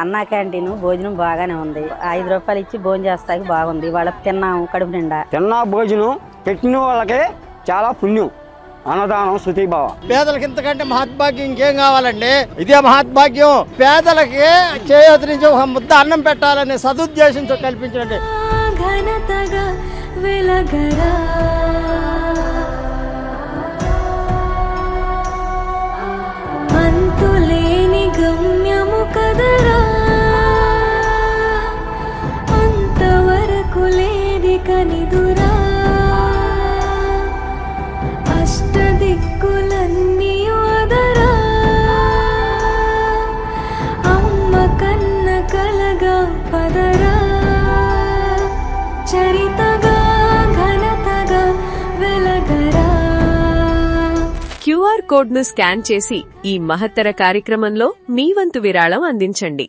అన్నా క్యాంటీన్ భోజనం బాగానే ఉంది. 5 రూపాయలు ఇచ్చి భోజనం చేస్తాకి బాగుంది. వాళ్ళ తిన్నాము కడుపు నిండా. తిన్నా భోజనం పెట్టిన వాళ్ళకే చాలా పుణ్యం. అన్నదానం శృతిభావ. పేదలకు ఇంతకంటే మహద్భాగ్యం ఇంకేం కావాలండి? ఇదే మహద్భాగ్యం. పేదలకి చేయూత నుంచి ఒక ముద్ద అన్నం పెట్టాలనే సదుద్దేశంతో కల్పించండి. ఘనతగా వెలగరా అంతులేని గమ్యము కదరా అంతవరకు లేది కనిదురా అష్టదిక్కులన్నీ వదరా అమ్మ కన్న కలగా పదరా చరితగా ఘనతగా వెలగరా. QR కోడ్ను స్కాన్ చేసి ఈ మహత్తర కార్యక్రమంలో మీ వంతు విరాళం అందించండి.